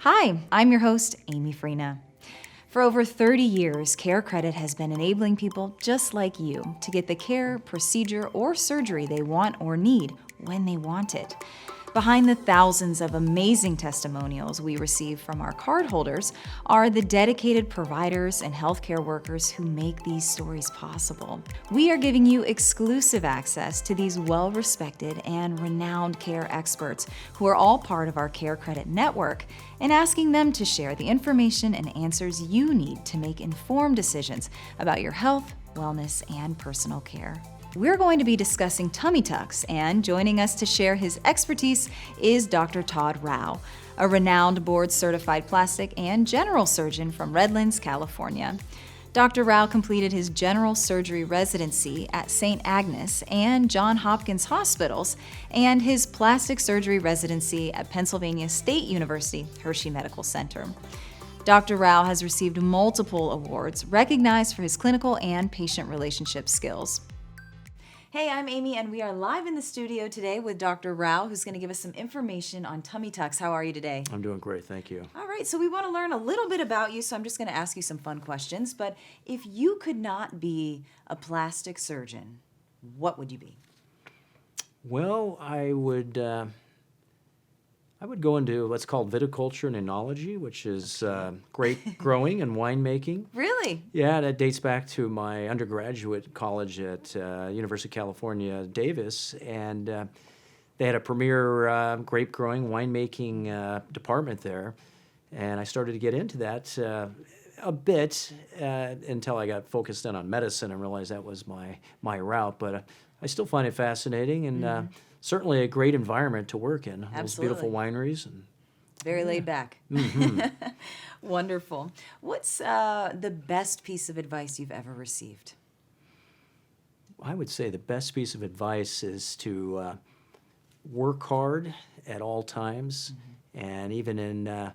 Hi, I'm your host, Amy Freena. For over 30 years, CareCredit has been enabling people just like you to get the care, procedure, or surgery they want or need when they want it. Behind the thousands of amazing testimonials we receive from our cardholders are the dedicated providers and healthcare workers who make these stories possible. We are giving you exclusive access to these well-respected and renowned care experts who are all part of our CareCredit network and asking them to share the information and answers you need to make informed decisions about your health, wellness, and personal care. We're going to be discussing tummy tucks, and joining us to share his expertise is Dr. Todd Rau, a renowned board-certified plastic and general surgeon from Redlands, California. Dr. Rau completed his general surgery residency at St. Agnes and Johns Hopkins Hospitals and his plastic surgery residency at Pennsylvania State University Hershey Medical Center. Dr. Rau has received multiple awards recognized for his clinical and patient relationship skills. Hey, I'm Amy, and we are live in the studio today with Dr. Rau, who's going to give us some information on tummy tucks. How are you today? I'm doing great, thank you. All right, so we want to learn a little bit about you, so I'm just going to ask you some fun questions. But if you could not be a plastic surgeon, what would you be? Well, I would go into what's called viticulture and enology, which is grape growing and winemaking. Really? Yeah, that dates back to my undergraduate college at University of California, Davis, and they had a premier grape growing, winemaking department there, and I started to get into that a bit until I got focused in on medicine and realized that was my route, but I still find it fascinating and certainly a great environment to work in. Absolutely. Those beautiful wineries. And very laid back. Mm-hmm. Wonderful. What's the best piece of advice you've ever received? I would say the best piece of advice is to work hard at all times, and even in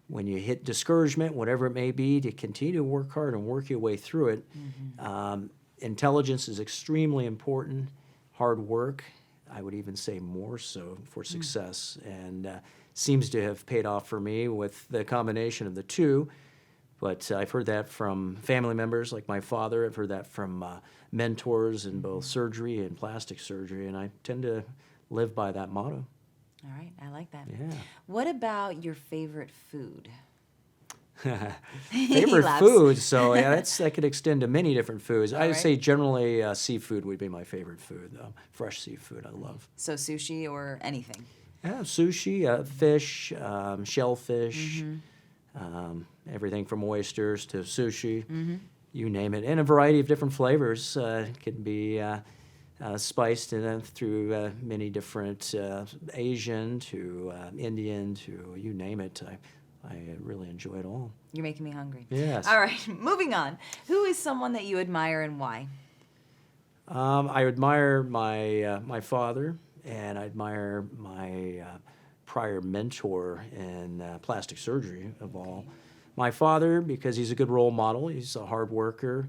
when you hit discouragement, whatever it may be, to continue to work hard and work your way through it. Intelligence is extremely important. Hard work, I would even say more so for success, and seems to have paid off for me with the combination of the two. But I've heard that from family members like my father. I've heard that from mentors in both surgery and plastic surgery, and I tend to live by that motto. All right, I like that. Yeah. What about your favorite food? Favorite food, so yeah, that could extend to many different foods. I would right. say generally seafood would be my favorite food, though. Fresh seafood I love. So sushi or anything? Yeah, sushi, fish, shellfish, everything from oysters to sushi, you name it. And a variety of different flavors can be spiced through many different Asian to Indian to you name it. I really enjoy it all. You're making me hungry. Yes. All right, moving on. Who is someone that you admire and why? I admire my father, and I admire my prior mentor in plastic surgery of all. My father, because he's a good role model. He's a hard worker.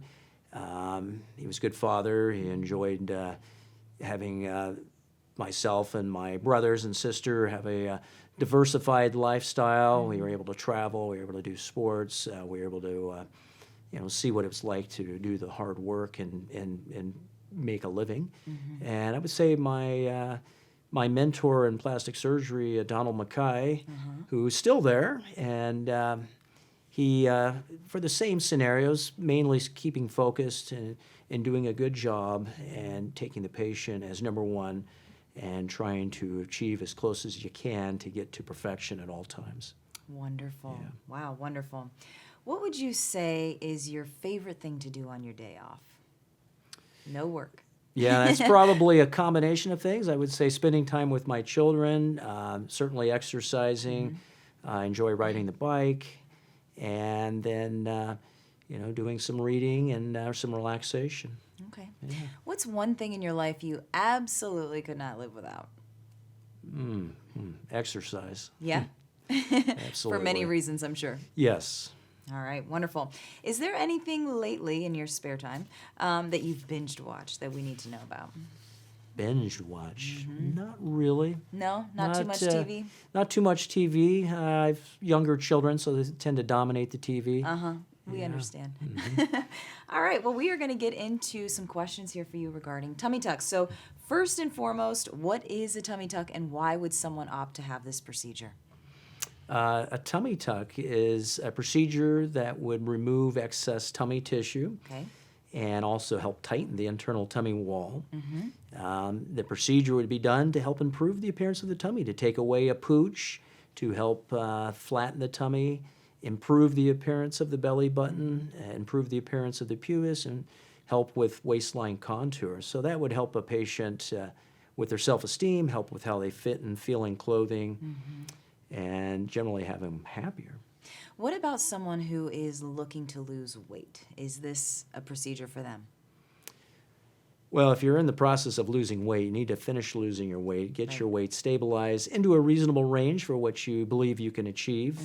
He was a good father. He enjoyed having myself and my brothers and sister have a diversified lifestyle. We were able to travel. We were able to do sports. We were able to, see what it was like to do the hard work and make a living. And I would say my mentor in plastic surgery, Donald Mackay, who's still there, and he, for the same scenarios, mainly keeping focused and doing a good job and taking the patient as number one and trying to achieve as close as you can to get to perfection at all times. Wonderful. Yeah. Wow, wonderful. What would you say is your favorite thing to do on your day off? No work. Yeah, that's probably a combination of things. I would say spending time with my children, certainly exercising. I enjoy riding the bike, and then doing some reading and some relaxation. Okay. Yeah. What's one thing in your life you absolutely could not live without? Exercise. Yeah? Absolutely. For many reasons, I'm sure. Yes. All right, wonderful. Is there anything lately in your spare time that you've binged watched that we need to know about? binge watch? Not really. No, not too much TV. Not too much TV. I've younger children, so they tend to dominate the TV. We understand. All right, well, we are going to get into some questions here for you regarding tummy tucks. So first and foremost, what is a tummy tuck and why would someone opt to have this procedure? A tummy tuck is a procedure that would remove excess tummy tissue. Okay. And also help tighten the internal tummy wall. The procedure would be done to help improve the appearance of the tummy, to take away a pooch, to help flatten the tummy, improve the appearance of the belly button, improve the appearance of the pubis, and help with waistline contour. So that would help a patient with their self-esteem, help with how they fit and feel in clothing, and generally have them happier. What about someone who is looking to lose weight? Is this a procedure for them? Well, if you're in the process of losing weight, you need to finish losing your weight, get your weight stabilized into a reasonable range for what you believe you can achieve.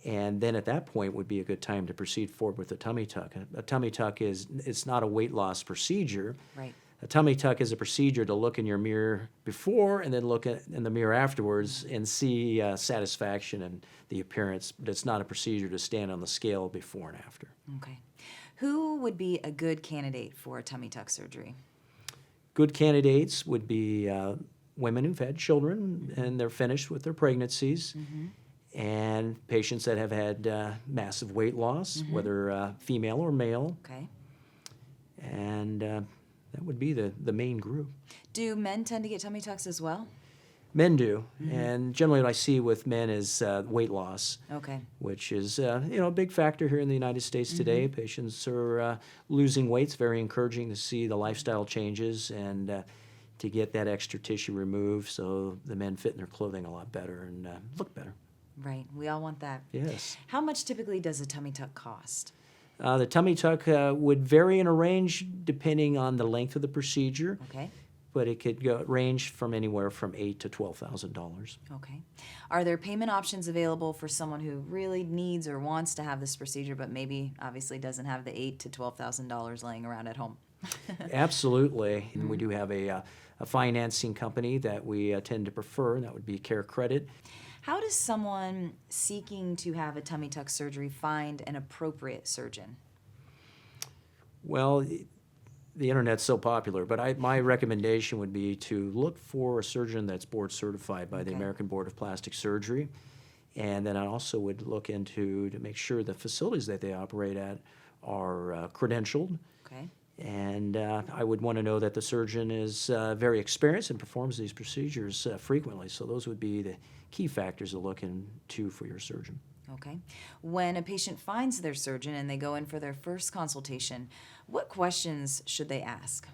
And then at that point would be a good time to proceed forward with a tummy tuck. A tummy tuck it's not a weight loss procedure. Right. A tummy tuck is a procedure to look in your mirror before and then look in the mirror afterwards and see satisfaction and the appearance, but it's not a procedure to stand on the scale before and after. Okay. Who would be a good candidate for a tummy tuck surgery? Good candidates would be women who've had children and they're finished with their pregnancies, and patients that have had massive weight loss, whether female or male. Okay. And that would be the main group. Do men tend to get tummy tucks as well? Men do, and generally what I see with men is weight loss, Okay. which is a big factor here in the United States today. Patients are losing weight. It's very encouraging to see the lifestyle changes and to get that extra tissue removed so the men fit in their clothing a lot better and look better. Right. We all want that. Yes. How much typically does a tummy tuck cost? The tummy tuck would vary in a range depending on the length of the procedure. Okay. But it could range from anywhere from $8,000 to $12,000. Okay. Are there payment options available for someone who really needs or wants to have this procedure, but maybe obviously doesn't have the $8,000 to $12,000 laying around at home? Absolutely. And we do have a financing company that we tend to prefer, and that would be CareCredit. How does someone seeking to have a tummy tuck surgery find an appropriate surgeon? Well, the internet's so popular, but my recommendation would be to look for a surgeon that's board certified by the American Board of Plastic Surgery. And then I also would look to make sure the facilities that they operate at are credentialed. Okay. And I would want to know that the surgeon is very experienced and performs these procedures frequently. So those would be the key factors to look into for your surgeon. Okay. When a patient finds their surgeon and they go in for their first consultation, what questions should they ask?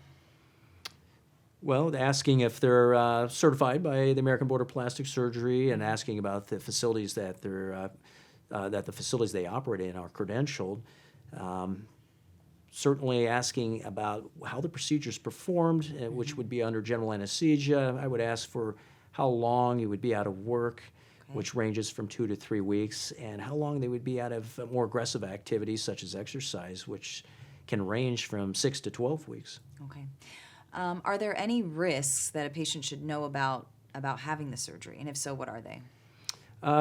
Well, asking if they're certified by the American Board of Plastic Surgery and asking about the facilities that the facilities they operate in are credentialed. Certainly asking about how the procedure is performed, which would be under general anesthesia. I would ask for how long you would be out of work, which ranges from 2 to 3 weeks, and how long they would be out of more aggressive activities such as exercise, which can range from 6 to 12 weeks. Okay. Are there any risks that a patient should know about having the surgery? And if so, what are they?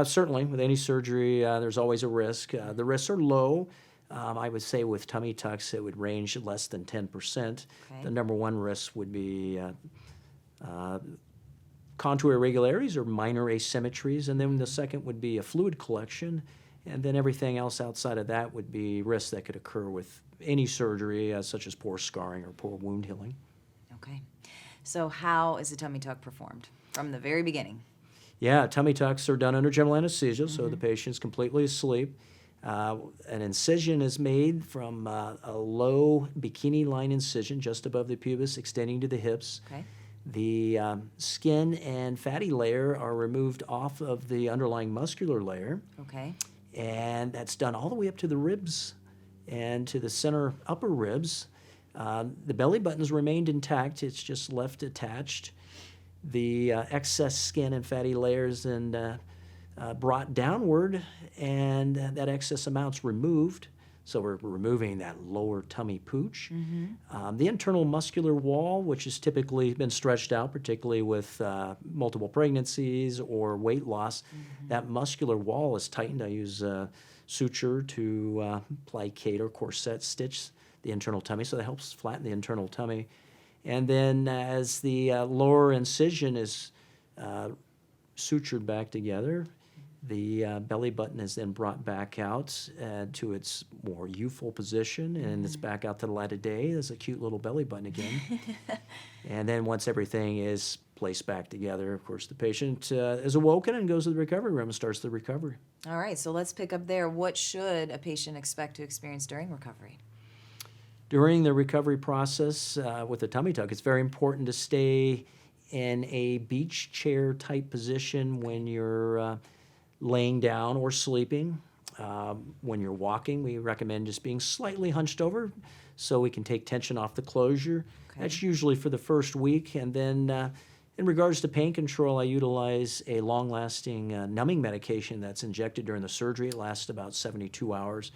Certainly, with any surgery, there's always a risk. The risks are low. I would say with tummy tucks, it would range less than 10%. Okay. The number one risk would be contour irregularities or minor asymmetries, and then the second would be a fluid collection, and then everything else outside of that would be risks that could occur with any surgery, such as poor scarring or poor wound healing. Okay. So how is a tummy tuck performed from the very beginning? Yeah, tummy tucks are done under general anesthesia, so the patient's completely asleep. An incision is made from a low bikini line incision just above the pubis, extending to the hips. Okay. The skin and fatty layer are removed off of the underlying muscular layer, Okay. and that's done all the way up to the ribs and to the center upper ribs. The belly button's remained intact. It's just left attached. The excess skin and fatty layers then brought downward, and that excess amount's removed. So we're removing that lower tummy pooch. The internal muscular wall, which has typically been stretched out, particularly with multiple pregnancies or weight loss, that muscular wall is tightened. I use a suture to plicate or corset stitch the internal tummy, so that helps flatten the internal tummy. And then as the lower incision is sutured back together, the belly button is then brought back out to its more youthful position, and it's back out to the light of day. There's a cute little belly button again. And then once everything is placed back together, of course, the patient is awoken and goes to the recovery room and starts the recovery. All right, so let's pick up there. What should a patient expect to experience during recovery? During the recovery process with the tummy tuck, it's very important to stay in a beach chair type position when you're laying down or sleeping. When you're walking, we recommend just being slightly hunched over so we can take tension off the closure. Okay. That's usually for the first week. And then in regards to pain control, I utilize a long-lasting numbing medication that's injected during the surgery. It lasts about 72 hours.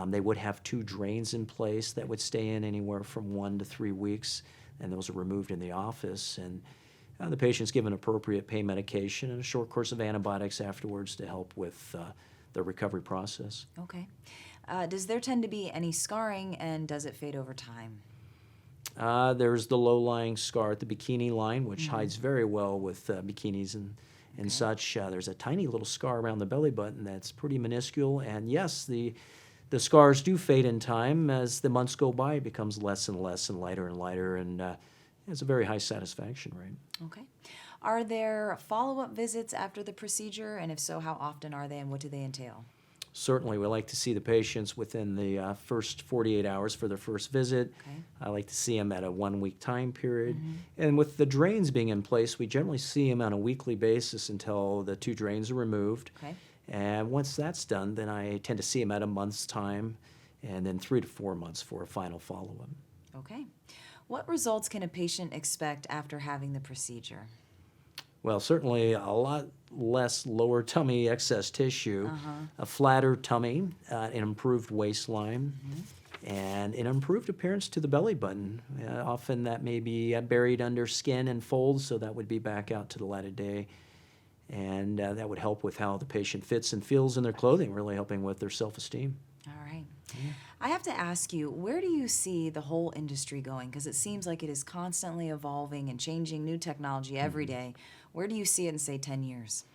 They would have 2 drains in place that would stay in anywhere from 1 to 3 weeks, and those are removed in the office. And the patient's given appropriate pain medication and a short course of antibiotics afterwards to help with the recovery process. Okay. Does there tend to be any scarring, and does it fade over time? There's the low-lying scar at the bikini line, which hides very well with bikinis and such. There's a tiny little scar around the belly button that's pretty minuscule, and yes, the scars do fade in time. As the months go by, it becomes less and less and lighter, and it's a very high satisfaction rate. Okay. Are there follow-up visits after the procedure, and if so, how often are they, and what do they entail? Certainly, we like to see the patients within the first 48 hours for their first visit. Okay. I like to see them at a 1-week time period. And with the drains being in place, we generally see them on a weekly basis until the 2 drains are removed. Okay. And once that's done, then I tend to see them at a month's time, and then 3 to 4 months for a final follow-up. Okay. What results can a patient expect after having the procedure? Well, certainly a lot less lower tummy excess tissue, a flatter tummy, an improved waistline, and an improved appearance to the belly button. Often that may be buried under skin and folds, so that would be back out to the light of day. And that would help with how the patient fits and feels in their clothing, really helping with their self-esteem. All right. I have to ask you, where do you see the whole industry going? Because it seems like it is constantly evolving and changing, new technology every day. Where do you see it in, say, 10 years?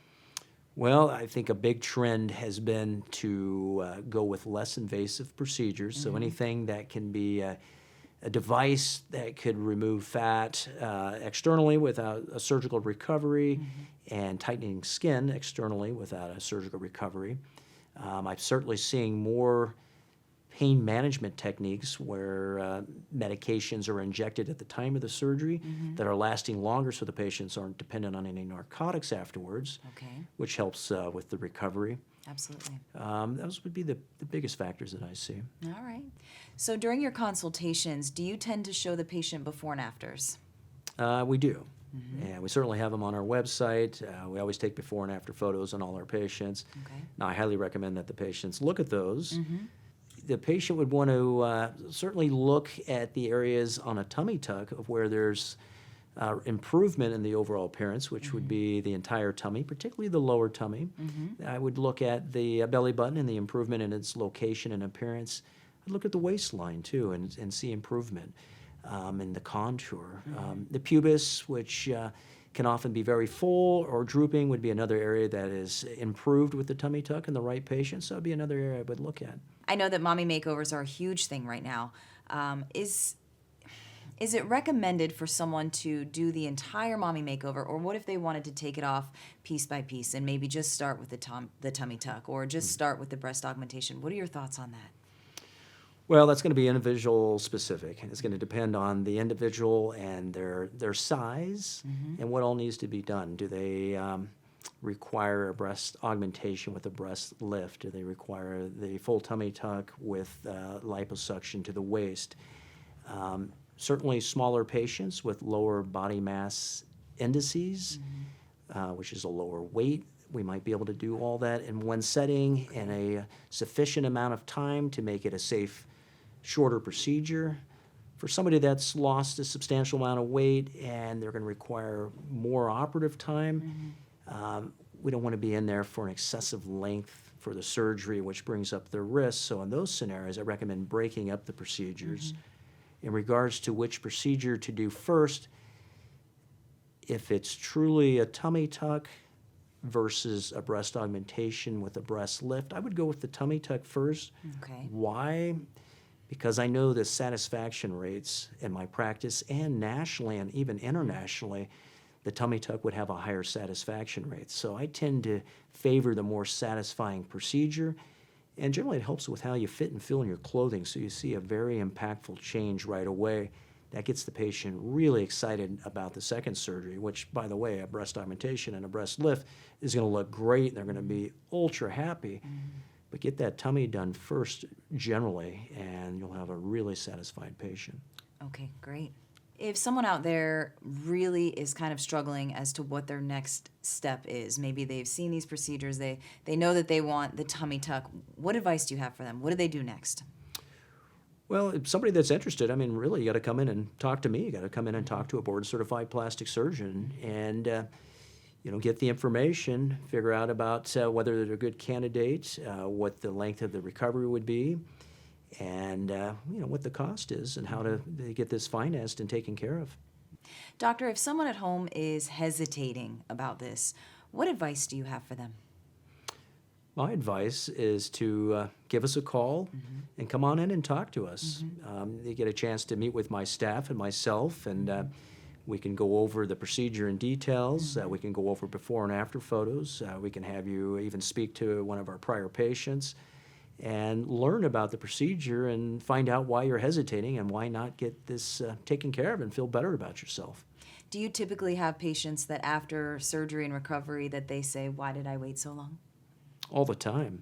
Well, I think a big trend has been to go with less invasive procedures. So anything that can be a device that could remove fat externally without a surgical recovery and tightening skin externally without a surgical recovery. I'm certainly seeing more pain management techniques where medications are injected at the time of the surgery that are lasting longer so the patients aren't dependent on any narcotics afterwards, which helps with the recovery. Absolutely. Those would be the biggest factors that I see. All right. So during your consultations, do you tend to show the patient before and afters? We do. And we certainly have them on our website. We always take before and after photos on all our patients. Okay. Now, I highly recommend that the patients look at those. The patient would want to certainly look at the areas on a tummy tuck of where there's improvement in the overall appearance, which would be the entire tummy, particularly the lower tummy. I would look at the belly button and the improvement in its location and appearance. I'd look at the waistline, too, and see improvement in the contour. The pubis, which can often be very full or drooping, would be another area that is improved with the tummy tuck in the right patient, so that would be another area I would look at. I know that mommy makeovers are a huge thing right now. Is it recommended for someone to do the entire mommy makeover, or what if they wanted to take it off piece by piece and maybe just start with the tummy tuck or just start with the breast augmentation? What are your thoughts on that? Well, that's going to be individual specific, and it's going to depend on the individual and their size and what all needs to be done. Do they require a breast augmentation with a breast lift? Do they require the full tummy tuck with liposuction to the waist? Certainly smaller patients with lower body mass indices, which is a lower weight, We might be able to do all that in one setting in a sufficient amount of time to make it a safe, shorter procedure. For somebody that's lost a substantial amount of weight and they're going to require more operative time, we don't want to be in there for an excessive length for the surgery, which brings up the risk. So in those scenarios, I recommend breaking up the procedures. In regards to which procedure to do first, if it's truly a tummy tuck versus a breast augmentation with a breast lift, I would go with the tummy tuck first. Okay. Why? Because I know the satisfaction rates in my practice and nationally and even internationally, the tummy tuck would have a higher satisfaction rate. So I tend to favor the more satisfying procedure. And generally it helps with how you fit and feel in your clothing. So you see a very impactful change right away. That gets the patient really excited about the second surgery, which, by the way, a breast augmentation and a breast lift is going to look great. They're going to be ultra happy. But get that tummy done first generally, and you'll have a really satisfied patient. Okay, great. If someone out there really is kind of struggling as to what their next step is, maybe they've seen these procedures, they know that they want the tummy tuck, what advice do you have for them? What do they do next? Well, if somebody that's interested, I mean, really, you got to come in and talk to me. You got to come in and talk to a board-certified plastic surgeon and, get the information, figure out about whether they're a good candidate, what the length of the recovery would be, and, what the cost is and how to get this financed and taken care of. Doctor, if someone at home is hesitating about this, what advice do you have for them? My advice is to give us a call and come on in and talk to us. You get a chance to meet with my staff and myself, and we can go over the procedure in details. We can go over before and after photos. We can have you even speak to one of our prior patients and learn about the procedure and find out why you're hesitating and why not get this taken care of and feel better about yourself. Do you typically have patients that after surgery and recovery that they say, "Why did I wait so long?" All the time.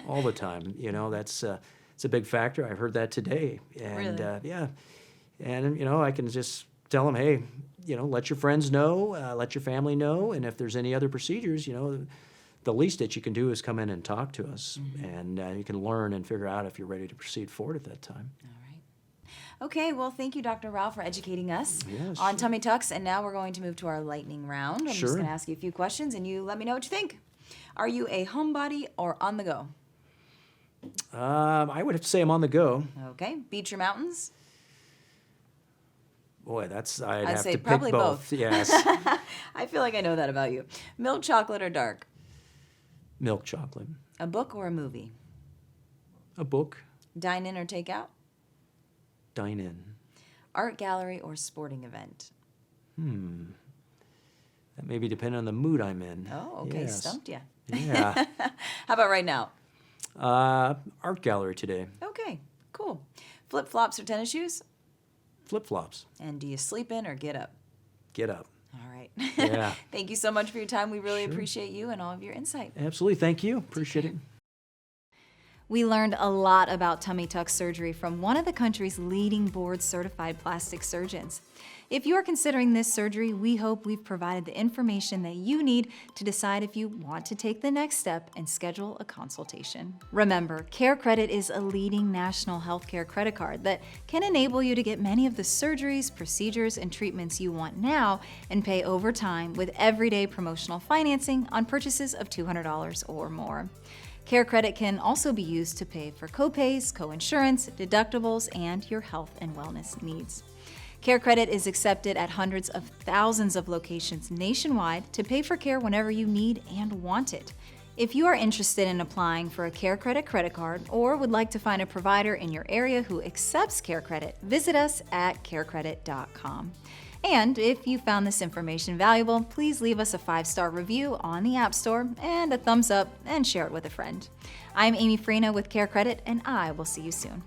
All the time. That's it's a big factor. I heard that today. And Really? yeah. And, I can just tell them, hey, let your friends know, let your family know. And if there's any other procedures, the least that you can do is come in and talk to us. And you can learn and figure out if you're ready to proceed forward at that time. All right. Okay, well, thank you, Dr. Rau, for educating us Yes. on tummy tucks. And now we're going to move to our lightning round. I'm just Sure. going to ask you a few questions, and you let me know what you think. Are you a homebody or on the go? I would have to say I'm on the go. Okay. Beach or mountains? Boy, I'd I'd have say to pick probably both. both. Yes. I feel like I know that about you. Milk chocolate or dark? Milk chocolate. A book or a movie? A book. Dine in or take out? Dine in. Art gallery or sporting event? That maybe depend on the mood I'm in. Oh, okay. Yes. Stumped you. Yeah. How about right now? Art gallery today. Okay, cool. Flip-flops or tennis shoes? Flip-flops. And do you sleep in or get up? Get up. All right. Yeah. Thank you so much for your time. We really Sure. appreciate you and all of your insight. Absolutely. Thank you. Appreciate it. We learned a lot about tummy tuck surgery from one of the country's leading board-certified plastic surgeons. If you are considering this surgery, we hope we've provided the information that you need to decide if you want to take the next step and schedule a consultation. Remember, CareCredit is a leading national healthcare credit card that can enable you to get many of the surgeries, procedures, and treatments you want now and pay over time with everyday promotional financing on purchases of $200 or more. CareCredit can also be used to pay for copays, coinsurance, deductibles, and your health and wellness needs. CareCredit is accepted at hundreds of thousands of locations nationwide to pay for care whenever you need and want it. If you are interested in applying for a CareCredit credit card or would like to find a provider in your area who accepts CareCredit, visit us at carecredit.com. And if you found this information valuable, please leave us a 5-star review on the App Store and a thumbs up and share it with a friend. I'm Amy Freena with CareCredit, and I will see you soon.